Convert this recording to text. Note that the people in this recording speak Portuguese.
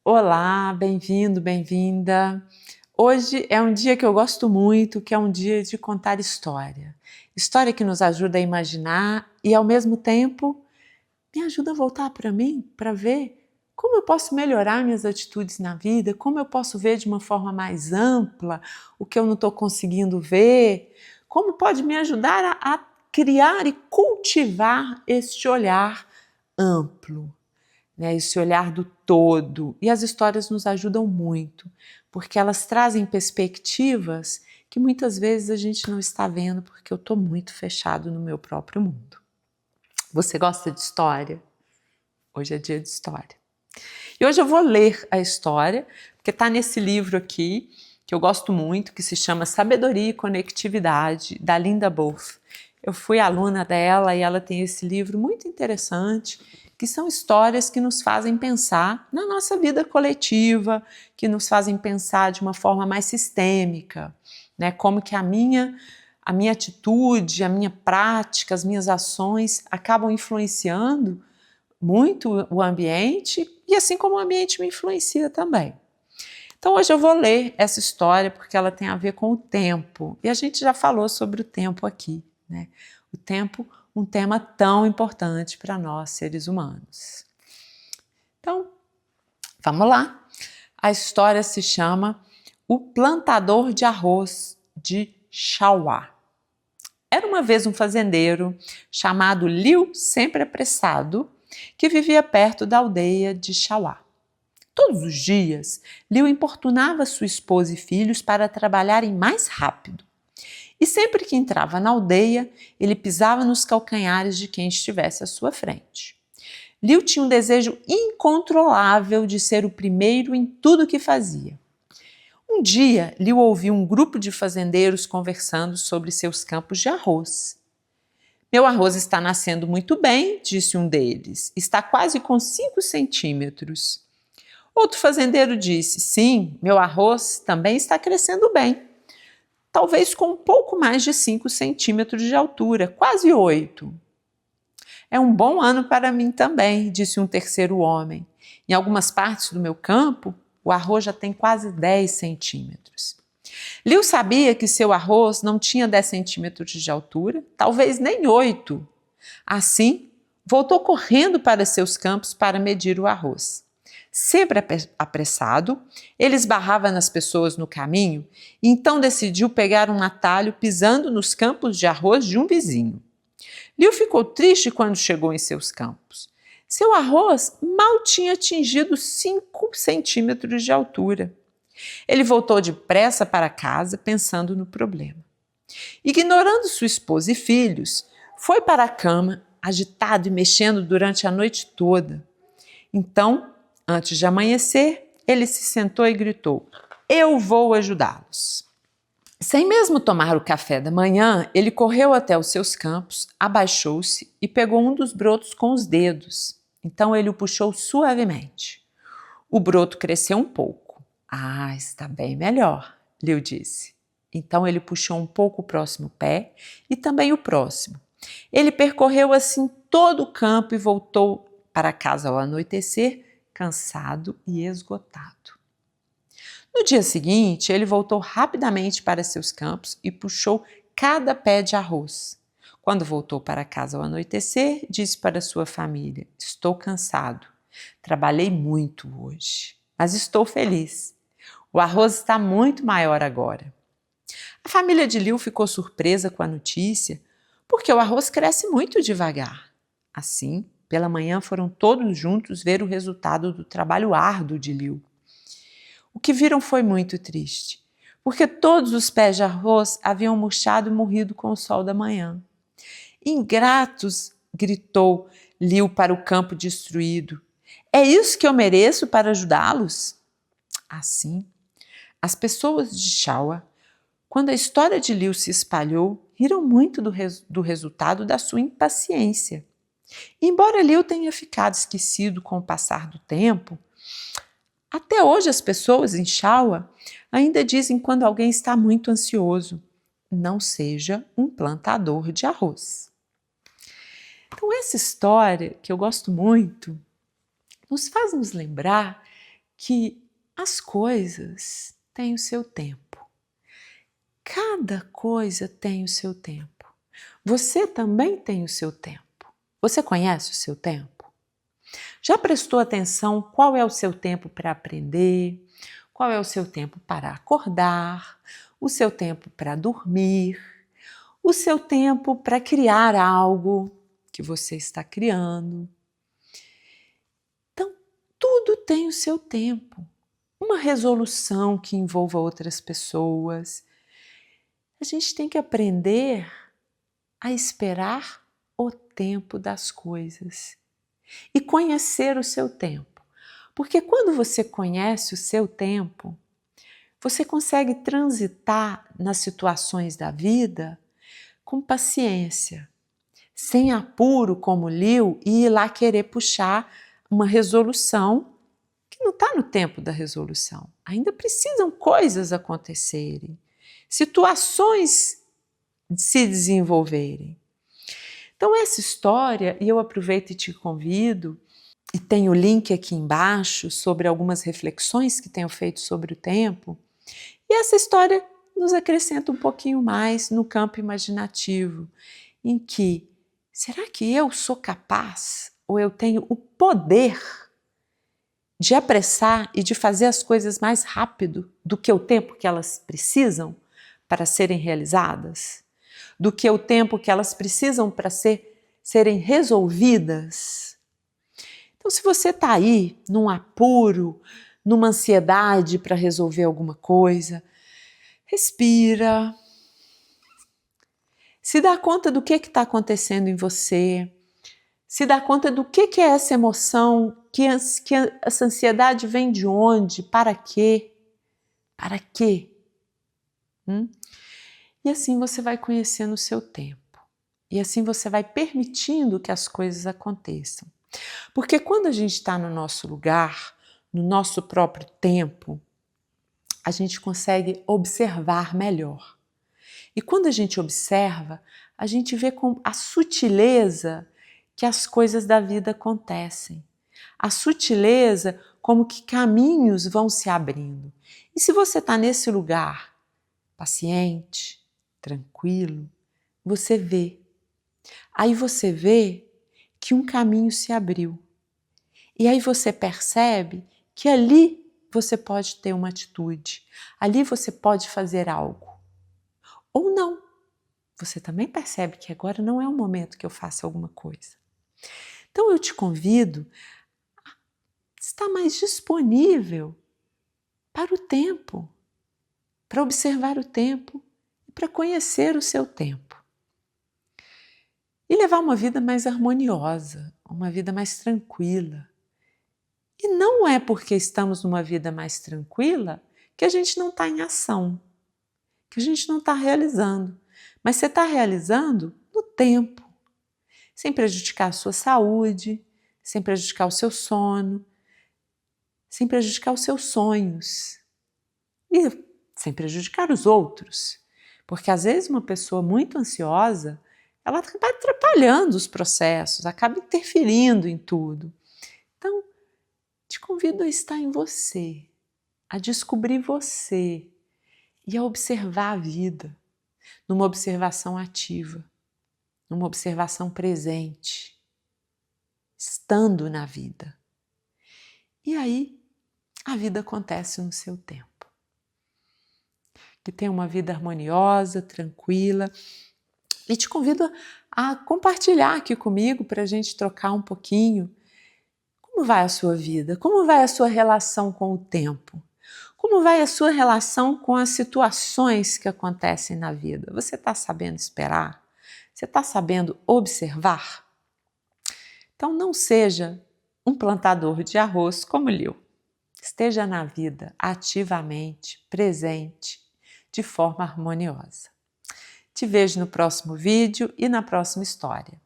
Olá, bem-vindo, bem-vinda. Hoje é um dia que eu gosto muito, que é um dia de contar história. História que nos ajuda a imaginar e, ao mesmo tempo, me ajuda a voltar para mim, para ver como eu posso melhorar minhas atitudes na vida, como eu posso ver de uma forma mais ampla o que eu não estou conseguindo ver, como pode me ajudar a criar e cultivar este olhar amplo, né, esse olhar do todo. E as histórias nos ajudam muito, porque elas trazem perspectivas que muitas vezes a gente não está vendo porque eu estou muito fechado no meu próprio mundo. Você gosta de história? Hoje é dia de história. E hoje eu vou ler a história, porque está nesse livro aqui, que eu gosto muito, que se chama Sabedoria e Conectividade, da Linda Boff. Eu fui aluna dela e ela tem esse livro muito interessante, que são histórias que nos fazem pensar na nossa vida coletiva, que nos fazem pensar de uma forma mais sistêmica, né? Como que a minha atitude, a minha prática, as minhas ações acabam influenciando muito o ambiente e assim como o ambiente me influencia também. Então hoje eu vou ler essa história porque ela tem a ver com o tempo e a gente já falou sobre o tempo aqui, né? O tempo, um tema tão importante para nós seres humanos. Então, vamos lá. A história se chama O Plantador de Arroz de Chauá. Era uma vez um fazendeiro chamado Liu Sempre Apressado, que vivia perto da aldeia de Chauá. Todos os dias, Liu importunava sua esposa e filhos para trabalharem mais rápido. E sempre que entrava na aldeia, ele pisava nos calcanhares de quem estivesse à sua frente. Liu tinha um desejo incontrolável de ser o primeiro em tudo o que fazia. Um dia, Liu ouviu um grupo de fazendeiros conversando sobre seus campos de arroz. Meu arroz está nascendo muito bem, disse um deles. Está quase com 5 centímetros. Outro fazendeiro disse, sim, meu arroz também está crescendo bem. Talvez com um pouco mais de 5 centímetros de altura, quase 8. É um bom ano para mim também, disse um terceiro homem. Em algumas partes do meu campo, o arroz já tem quase 10 centímetros. Liu sabia que seu arroz não tinha 10 centímetros de altura, talvez nem 8. Assim, voltou correndo para seus campos para medir o arroz. Sempre apressado, ele esbarrava nas pessoas no caminho e então decidiu pegar um atalho pisando nos campos de arroz de um vizinho. Liu ficou triste quando chegou em seus campos. Seu arroz mal tinha atingido 5 centímetros de altura. Ele voltou depressa para casa pensando no problema. Ignorando sua esposa e filhos, foi para a cama, agitado e mexendo durante a noite toda. Então, antes de amanhecer, ele se sentou e gritou, eu vou ajudá-los. Sem mesmo tomar o café da manhã, ele correu até os seus campos, abaixou-se e pegou um dos brotos com os dedos. Então ele o puxou suavemente. O broto cresceu um pouco. Ah, está bem melhor, Liu disse. Então ele puxou um pouco o próximo pé e também o próximo. Ele percorreu assim todo o campo e voltou para casa ao anoitecer, cansado e esgotado. No dia seguinte, ele voltou rapidamente para seus campos e puxou cada pé de arroz. Quando voltou para casa ao anoitecer, disse para sua família, estou cansado, trabalhei muito hoje, mas estou feliz. O arroz está muito maior agora. A família de Liu ficou surpresa com a notícia, porque o arroz cresce muito devagar. Assim, pela manhã foram todos juntos ver o resultado do trabalho árduo de Liu. O que viram foi muito triste, porque todos os pés de arroz haviam murchado e morrido com o sol da manhã. Ingratos, gritou Liu para o campo destruído. É isso que eu mereço para ajudá-los? Assim, as pessoas de Chauá, quando a história de Liu se espalhou, riram muito do resultado da sua impaciência. E embora Liu tenha ficado esquecido com o passar do tempo, até hoje as pessoas em Chauá ainda dizem quando alguém está muito ansioso, não seja um plantador de arroz. Então essa história, que eu gosto muito, nos faz nos lembrar que as coisas têm o seu tempo. Cada coisa tem o seu tempo. Você também tem o seu tempo. Você conhece o seu tempo? Já prestou atenção qual é o seu tempo para aprender? Qual é o seu tempo para acordar? O seu tempo para dormir? O seu tempo para criar algo que você está criando? Então, tudo tem o seu tempo. Uma resolução que envolva outras pessoas. A gente tem que aprender a esperar o tempo das coisas e conhecer o seu tempo. Porque quando você conhece o seu tempo, você consegue transitar nas situações da vida com paciência, sem apuro como Liu e ir lá querer puxar uma resolução que não está no tempo da resolução. Ainda precisam coisas acontecerem, situações se desenvolverem. Então essa história, e eu aproveito e te convido, e tem o link aqui embaixo sobre algumas reflexões que tenho feito sobre o tempo, e essa história nos acrescenta um pouquinho mais no campo imaginativo, em que, será que eu sou capaz, ou eu tenho o poder de apressar e de fazer as coisas mais rápido do que o tempo que elas precisam para serem realizadas? Do que o tempo que elas precisam para serem resolvidas? Então, se você está aí num apuro, numa ansiedade para resolver alguma coisa, respira, se dá conta do que está acontecendo em você, se dá conta do que é essa emoção, que essa ansiedade vem de onde, para quê? Para quê? E assim você vai conhecendo o seu tempo. E assim você vai permitindo que as coisas aconteçam. Porque quando a gente está no nosso lugar, no nosso próprio tempo, a gente consegue observar melhor. E quando a gente observa, a gente vê com a sutileza que as coisas da vida acontecem. A sutileza como que caminhos vão se abrindo. E se você está nesse lugar, paciente, tranquilo, você vê. Aí você vê que um caminho se abriu. E aí você percebe que ali você pode ter uma atitude, ali você pode fazer algo. Ou não. Você também percebe que agora não é o momento que eu faça alguma coisa. Então eu te convido a estar mais disponível para o tempo, para observar o tempo e para conhecer o seu tempo. E levar uma vida mais harmoniosa, uma vida mais tranquila. E não é porque estamos numa vida mais tranquila que a gente não está em ação, que a gente não está realizando. Mas você está realizando no tempo, sem prejudicar a sua saúde, sem prejudicar o seu sono, sem prejudicar os seus sonhos e sem prejudicar os outros. Porque às vezes uma pessoa muito ansiosa, ela acaba atrapalhando os processos, acaba interferindo em tudo. Então, te convido a estar em você, a descobrir você e a observar a vida numa observação ativa, numa observação presente, estando na vida. E aí, a vida acontece no seu tempo. Que tenha uma vida harmoniosa, tranquila. E te convido a compartilhar aqui comigo para a gente trocar um pouquinho. Como vai a sua vida? Como vai a sua relação com o tempo? Como vai a sua relação com as situações que acontecem na vida? Você está sabendo esperar? Você está sabendo observar? Então não seja um plantador de arroz como Liu. Esteja na vida ativamente, presente, de forma harmoniosa. Te vejo no próximo vídeo e na próxima história.